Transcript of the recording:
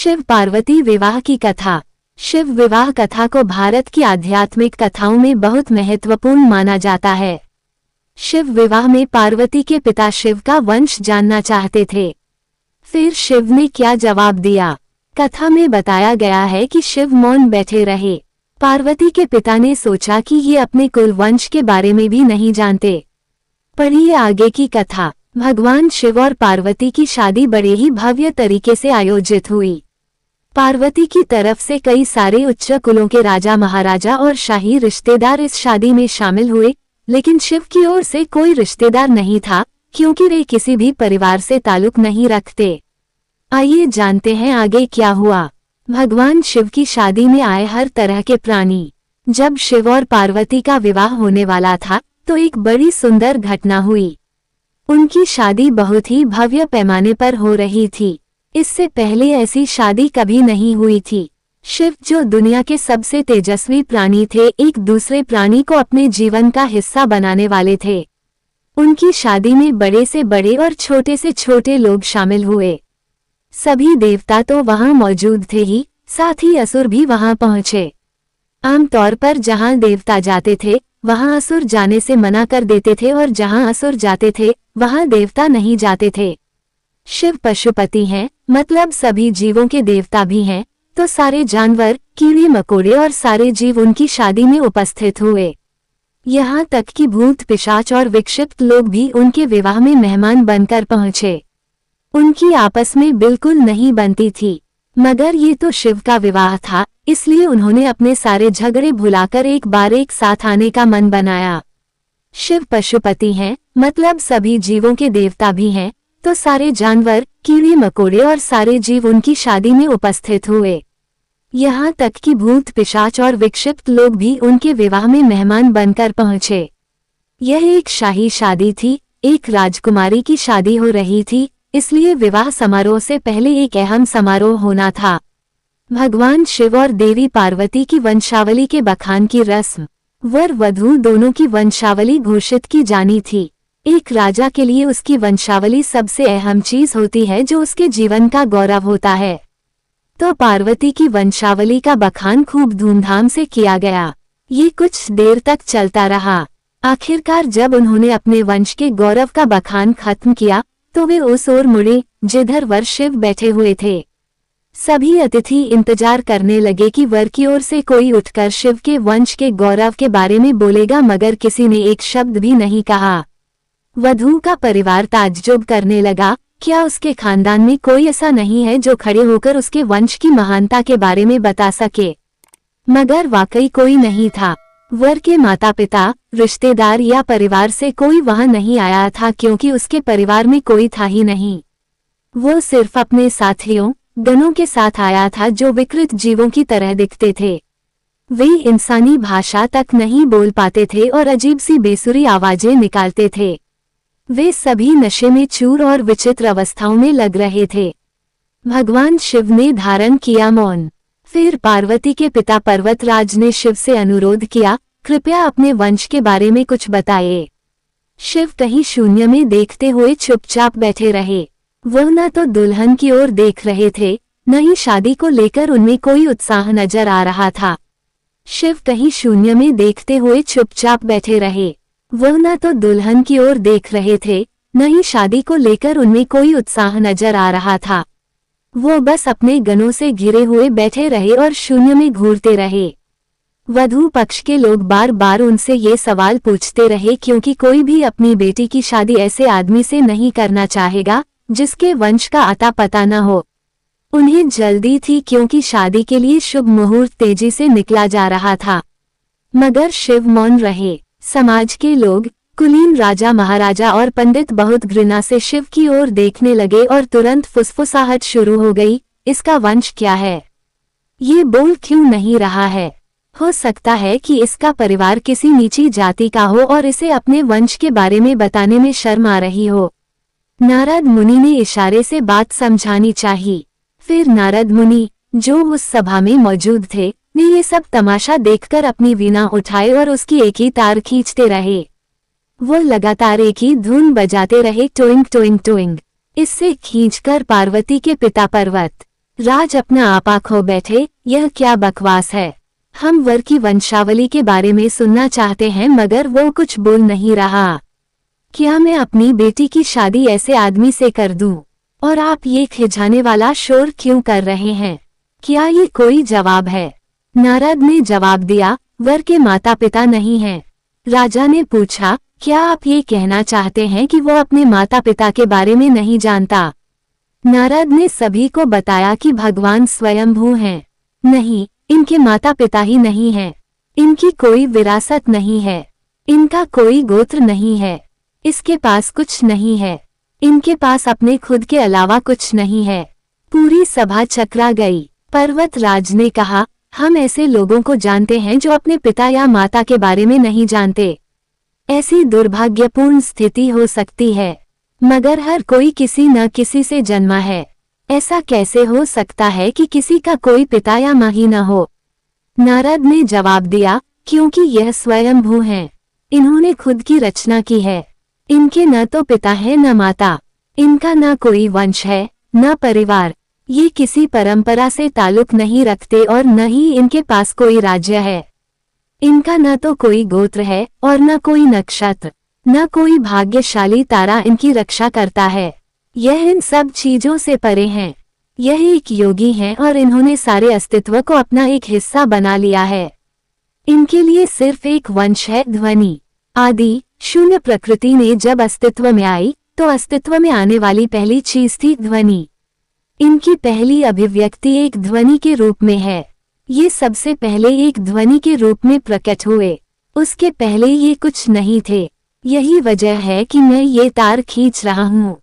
शिव पार्वती विवाह की कथा। शिव विवाह कथा को भारत की आध्यात्मिक कथाओं में बहुत महत्वपूर्ण माना जाता है। शिव विवाह में पार्वती के पिता शिव का वंश जानना चाहते थे। फिर शिव ने क्या जवाब दिया? कथा में बताया गया है कि शिव मौन बैठे रहे। पार्वती के पिता ने सोचा कि ये अपने कुल वंश के बारे में भी नहीं जानते। पढ़िए आगे की कथा। भगवान शिव और पार्वती की शादी बड़े ही भव्य तरीके से आयोजित हुई। पार्वती की तरफ से कई सारे उच्च कुलों के राजा महाराजा और शाही रिश्तेदार इस शादी में शामिल हुए, लेकिन शिव की ओर से कोई रिश्तेदार नहीं था क्योंकि वे किसी भी परिवार से ताल्लुक नहीं रखते। आइए जानते हैं आगे क्या हुआ। भगवान शिव की शादी में आए हर तरह के प्राणी। जब शिव और पार्वती का विवाह होने वाला था तो एक बड़ी सुंदर घटना हुई। उनकी शादी बहुत ही भव्य पैमाने पर हो रही थी। इससे पहले ऐसी शादी कभी नहीं हुई थी। शिव, जो दुनिया के सबसे तेजस्वी प्राणी थे, एक दूसरे प्राणी को अपने जीवन का हिस्सा बनाने वाले थे। उनकी शादी में बड़े से बड़े और छोटे से छोटे लोग शामिल हुए। सभी देवता तो वहां मौजूद थे ही, साथ ही असुर भी वहां पहुंचे। आमतौर पर जहां देवता जाते थे वहां असुर जाने से मना कर देते थे और जहां असुर जाते थे वहां देवता नहीं जाते थे। शिव पशुपति हैं, मतलब सभी जीवों के देवता भी हैं, तो सारे जानवर, कीड़े मकोड़े और सारे जीव उनकी शादी में उपस्थित हुए। यहाँ तक कि भूत पिशाच और विक्षिप्त लोग भी उनके विवाह में मेहमान बनकर पहुंचे। उनकी आपस में बिल्कुल नहीं बनती थी, मगर ये तो शिव का विवाह था, इसलिए उन्होंने अपने सारे झगड़े भुलाकर एक बार एक साथ आने का मन बनाया। शिव पशुपति हैं, मतलब सभी जीवों के देवता भी हैं, तो सारे जानवर, कीड़े मकोड़े और सारे जीव उनकी शादी में उपस्थित हुए। यहाँ तक कि भूत पिशाच और विक्षिप्त लोग भी उनके विवाह में मेहमान बनकर पहुंचे। यह एक शाही शादी थी, एक राजकुमारी की शादी हो रही थी, इसलिए विवाह समारोह से पहले एक अहम समारोह होना था। भगवान शिव और देवी पार्वती की वंशावली के बखान की रस्म, वर वधू दोनों की वंशावली घोषित की जानी थी। एक राजा के लिए उसकी वंशावली सबसे अहम चीज होती है, जो उसके जीवन का गौरव होता है। तो पार्वती की वंशावली का बखान खूब धूमधाम से किया गया। ये कुछ देर तक चलता रहा। आखिरकार जब उन्होंने अपने वंश के गौरव का बखान खत्म किया तो वे उस ओर मुड़े जिधर वर शिव बैठे हुए थे। सभी अतिथि इंतजार करने लगे कि वर की ओर से कोई उठकर शिव के वंश के गौरव के बारे में बोलेगा, मगर किसी ने एक शब्द भी नहीं कहा। वधू का परिवार ताज्जुब करने लगा, क्या उसके खानदान में कोई ऐसा नहीं है जो खड़े होकर उसके वंश की महानता के बारे में बता सके? मगर वाकई कोई नहीं था। वर के माता पिता, रिश्तेदार या परिवार से कोई वहां नहीं आया था, क्योंकि उसके परिवार में कोई था ही नहीं। वो सिर्फ अपने साथियों, गणों के साथ आया था जो विकृत जीवों की तरह दिखते थे। वे इंसानी भाषा तक नहीं बोल पाते थे और अजीब सी बेसुरी आवाजें निकालते थे। वे सभी नशे में चूर और विचित्र अवस्थाओं में लग रहे थे। भगवान शिव ने धारण किया मौन। फिर पार्वती के पिता पर्वतराज ने शिव से अनुरोध किया, कृपया अपने वंश के बारे में कुछ बताइए। शिव कहीं शून्य में देखते हुए चुपचाप बैठे रहे। वह न तो दुल्हन की ओर देख रहे थे, न ही शादी को लेकर उनमें कोई उत्साह नजर आ रहा था। शिव कहीं शून्य में देखते हुए चुपचाप बैठे रहे। वह न तो दुल्हन की ओर देख रहे थे, न ही शादी को लेकर उनमें कोई उत्साह नजर आ रहा था। वो बस अपने गणों से घिरे हुए बैठे रहे और शून्य में घूरते रहे। वधू पक्ष के लोग बार बार उनसे ये सवाल पूछते रहे, क्योंकि कोई भी अपनी बेटी की शादी ऐसे आदमी से नहीं करना चाहेगा जिसके वंश का अता पता न हो। उन्हें जल्दी थी, क्योंकि शादी के लिए शुभ मुहूर्त तेजी से निकला जा रहा था। मगर शिव मौन रहे। समाज के लोग, कुलीन राजा महाराजा और पंडित बहुत घृणा से शिव की ओर देखने लगे और तुरंत फुसफुसाहट शुरू हो गई, इसका वंश क्या है? ये बोल क्यों नहीं रहा है? हो सकता है कि इसका परिवार किसी नीची जाति का हो और इसे अपने वंश के बारे में बताने में शर्म आ रही हो। नारद मुनि ने इशारे से बात समझानी चाहिए। फिर नारद मुनि, जो उस सभा में मौजूद थे, ने ये सब तमाशा देखकर अपनी वीणा उठाए और उसकी एक ही तार खींचते रहे। वो लगातार एक ही धुन बजाते रहे, टोइंग टोइंग टोइंग। इससे खींचकर पार्वती के पिता पर्वत राज अपना आपा खो बैठे, यह क्या बकवास है। हम वर की वंशावली के बारे में सुनना चाहते हैं मगर वो कुछ बोल नहीं रहा। क्या मैं अपनी बेटी की शादी ऐसे आदमी से कर दूं? और आप ये खिजाने वाला शोर क्यों कर रहे हैं? क्या ये कोई जवाब है? नारद ने जवाब दिया, वर के माता पिता नहीं हैं। राजा ने पूछा, क्या आप ये कहना चाहते हैं कि वो अपने माता पिता के बारे में नहीं जानता? नारद ने सभी को बताया कि भगवान स्वयंभू हैं। नहीं, इनके माता पिता ही नहीं हैं। इनकी कोई विरासत नहीं है। इनका कोई गोत्र नहीं है। इसके पास कुछ नहीं है। इनके पास अपने खुद के अलावा कुछ नहीं है। पूरी सभा चकरा गई। पर्वतराज ने कहा, हम ऐसे लोगों को जानते हैं जो अपने पिता या माता के बारे में नहीं जानते। ऐसी दुर्भाग्यपूर्ण स्थिति हो सकती है, मगर हर कोई किसी न किसी से जन्मा है। ऐसा कैसे हो सकता है कि किसी का कोई पिता या माँ ही न हो? नारद ने जवाब दिया, क्योंकि यह स्वयंभू हैं। इन्होंने खुद की रचना की है। इनके न तो पिता है न माता। इनका न कोई वंश है न परिवार। ये किसी परंपरा से ताल्लुक नहीं रखते और न ही इनके पास कोई राज्य है। इनका न तो कोई गोत्र है और न कोई नक्षत्र, न कोई भाग्यशाली तारा इनकी रक्षा करता है। यह इन सब चीजों से परे हैं। यह एक योगी हैं और इन्होंने सारे अस्तित्व को अपना एक हिस्सा बना लिया है। इनके लिए सिर्फ एक वंश है, ध्वनि। आदि शून्य प्रकृति ने जब अस्तित्व में आई तो अस्तित्व में आने वाली पहली चीज थी ध्वनि। इनकी पहली अभिव्यक्ति एक ध्वनि के रूप में है। ये सबसे पहले एक ध्वनि के रूप में प्रकट हुए। उसके पहले ये कुछ नहीं थे। यही वजह है कि मैं ये तार खींच रहा हूँ।